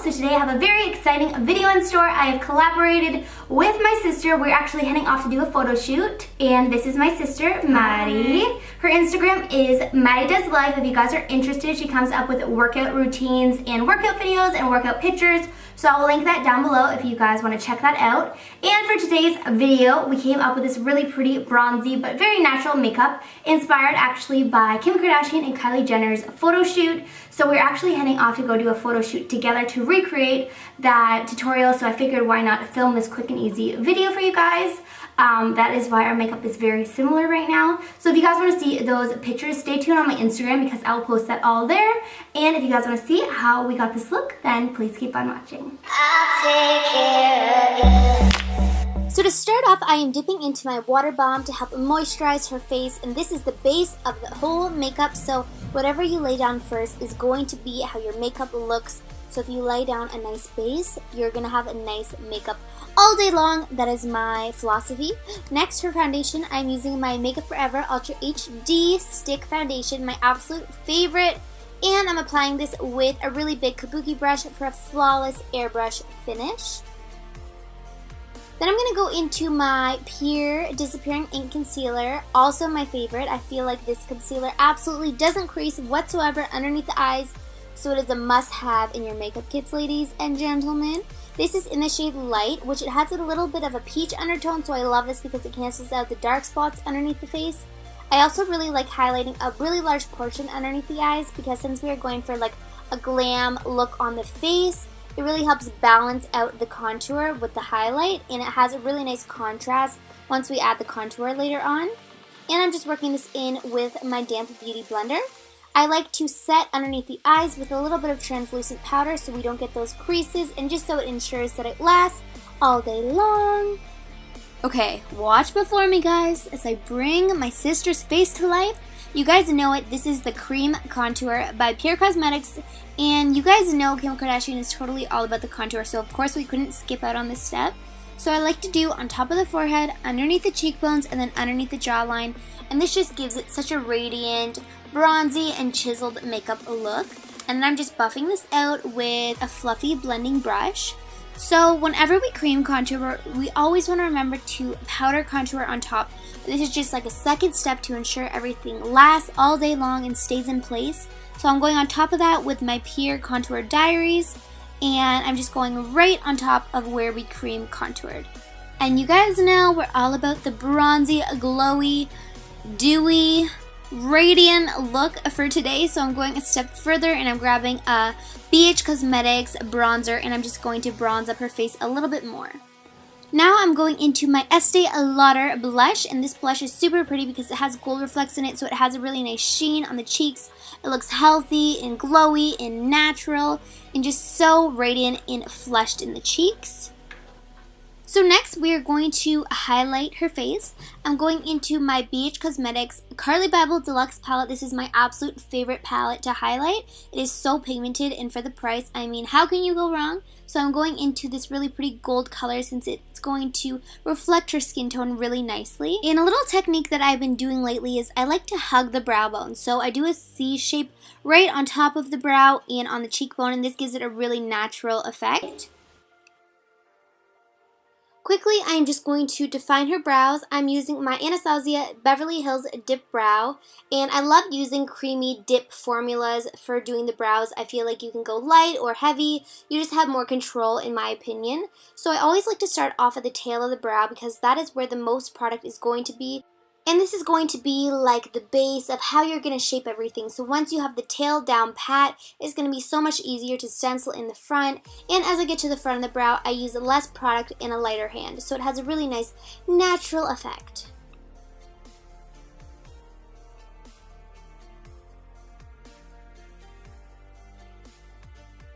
So today I have a very exciting video in store. I have collaborated with my sister. We're actually heading off to do a photo shoot. And this is my sister, Maddie. Her Instagram is MADDY Does Life. If you guys are interested, she comes up with workout routines and workout videos and workout pictures. So I'll link that down below if you guys want to check that out. And for today's video, we came up with this really pretty bronzy but very natural makeup inspired actually by Kim Kardashian and Kylie Jenner's photo shoot. So we're actually heading off to go do a photo shoot together to recreate that tutorial. So I figured why not film this quick and easy video for you guys. That is why our makeup is very similar right now. So if you guys want to see those pictures, stay tuned on my Instagram because I'll post that all there. And if you guys want to see how we got this look, then please keep on watching. I'll take care of you. So to start off, I am dipping into my water bomb to help moisturize her face, and this is the base of the whole makeup. So whatever you lay down first is going to be how your makeup looks. So if you lay down a nice base, you're gonna have a nice makeup all day long. That is my philosophy. Next, for foundation, I'm using my Makeup Forever Ultra HD Stick Foundation, my absolute favorite. And I'm applying this with a really big kabuki brush for a flawless airbrush finish. Then I'm gonna go into my Pure Disappearing Ink Concealer, also my favorite. I feel like this concealer absolutely doesn't crease whatsoever underneath the eyes. So it is a must-have in your makeup kits, ladies and gentlemen. This is in the shade Light, which it has a little bit of a peach undertone, so I love this because it cancels out the dark spots underneath the face. I also really like highlighting a really large portion underneath the eyes because since we are going for like a glam look on the face, it really helps balance out the contour with the highlight, and it has a really nice contrast once we add the contour later on. And I'm just working this in with my damp beauty blender. I like to set underneath the eyes with a little bit of translucent powder so we don't get those creases and just so it ensures that it lasts all day long. Okay, watch before me, guys, as I bring my sister's face to life. You guys know it, this is the Cream Contour by Pure Cosmetics, and you guys know Kim Kardashian is totally all about the contour, so of course we couldn't skip out on this step. So I like to do on top of the forehead, underneath the cheekbones, and then underneath the jawline, and this just gives it such a radiant, bronzy and chiseled makeup look. And then I'm just buffing this out with a fluffy blending brush. So whenever we cream contour, we always want to remember to powder contour on top. This is just like a second step to ensure everything lasts all day long and stays in place. So I'm going on top of that with my Pure Contour Diaries, and I'm just going right on top of where we cream contoured. And you guys know we're all about the bronzy, glowy, dewy, radiant look for today, so I'm going a step further and I'm grabbing a BH Cosmetics bronzer and I'm just going to bronze up her face a little bit more. Now I'm going into my Estee Lauder blush, and this blush is super pretty because it has gold reflects in it, so it has a really nice sheen on the cheeks. It looks healthy and glowy and natural and just so radiant and flushed in the cheeks. So next we are going to highlight her face. I'm going into my BH Cosmetics Carli Bybel Deluxe palette. This is my absolute favorite palette to highlight. It is so pigmented, and for the price, I mean, how can you go wrong? So I'm going into this really pretty gold color since it's going to reflect her skin tone really nicely. And a little technique that I've been doing lately is I like to hug the brow bone. So I do a C shape right on top of the brow and on the cheekbone, and this gives it a really natural effect. Quickly, I'm just going to define her brows. I'm using my Anastasia Beverly Hills Dip Brow, and I love using creamy dip formulas for doing the brows. I feel like you can go light or heavy. You just have more control in my opinion. So I always like to start off at the tail of the brow because that is where the most product is going to be. And this is going to be like the base of how you're going to shape everything. So once you have the tail down pat, it's going to be so much easier to stencil in the front. And as I get to the front of the brow, I use less product and a lighter hand. So it has a really nice natural effect.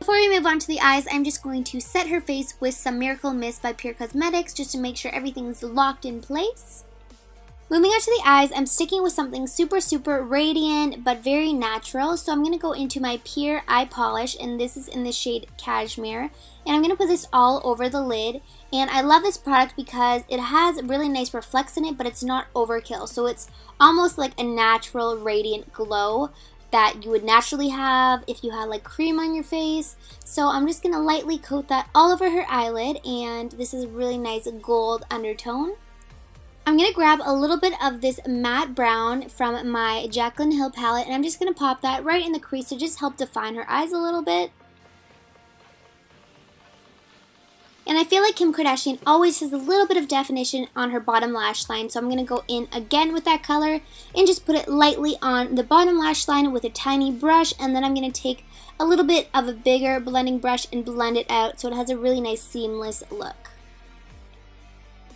Before we move on to the eyes, I'm just going to set her face with some Miracle Mist by Pure Cosmetics just to make sure everything's locked in place. Moving on to the eyes, I'm sticking with something super radiant but very natural. So I'm going to go into my Pure Eye Polish, and this is in the shade Cashmere. And I'm going to put this all over the lid. And I love this product because it has really nice reflects in it, but it's not overkill. So it's almost like a natural radiant glow. that you would naturally have if you had like cream on your face. So I'm just going to lightly coat that all over her eyelid, and this is a really nice gold undertone. I'm going to grab a little bit of this matte brown from my Jaclyn Hill palette, and I'm just going to pop that right in the crease to just help define her eyes a little bit. And I feel like Kim Kardashian always has a little bit of definition on her bottom lash line, so I'm going to go in again with that color and just put it lightly on the bottom lash line with a tiny brush, and then I'm going to take a little bit of a bigger blending brush and blend it out so it has a really nice seamless look.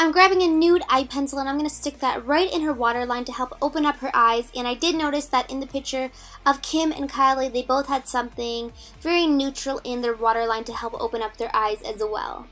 I'm grabbing a nude eye pencil and I'm going to stick that right in her waterline to help open up her eyes, and I did notice that in the picture of Kim and Kylie, they both had something very neutral in their waterline to help open up their eyes as well.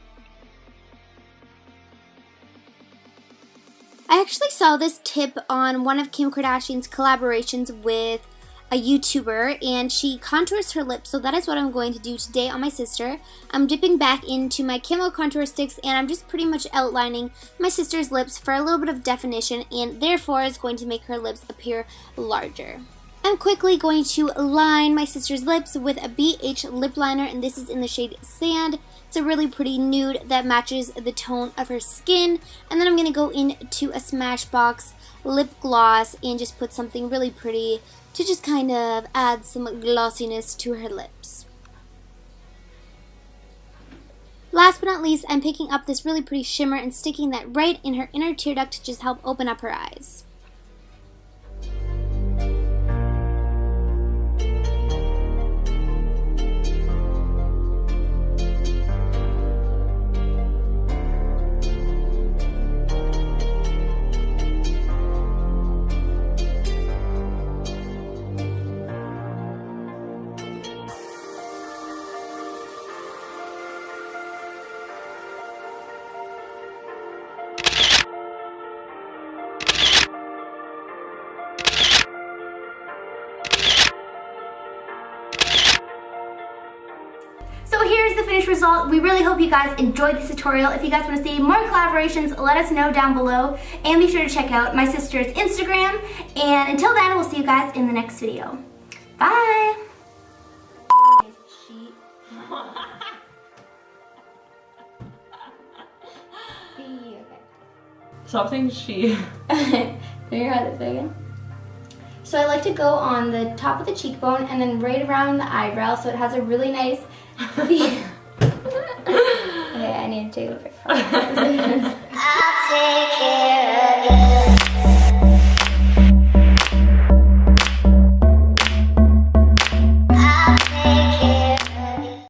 I actually saw this tip on one of Kim Kardashian's collaborations with a YouTuber, and she contours her lips, so that is what I'm going to do today on my sister. I'm dipping back into my Camo contour sticks, and I'm just pretty much outlining my sister's lips for a little bit of definition, and therefore is going to make her lips appear larger. I'm quickly going to line my sister's lips with a BH lip liner, and this is in the shade Sand. It's a really pretty nude that matches the tone of her skin. And then I'm going to go into a Smashbox lip gloss and just put something really pretty to just kind of add some glossiness to her lips. Last but not least, I'm picking up this really pretty shimmer and sticking that right in her inner tear duct to just help open up her eyes. So here's the finished result. We really hope you guys enjoyed this tutorial. If you guys want to see more collaborations, let us know down below. And be sure to check out my sister's Instagram. And until then, we'll see you guys in the next video. Bye! Stop saying she. Can you try this way again? So I like to go on the top of the cheekbone and then right around the eyebrow so it has a really nice Okay, I need to take a picture.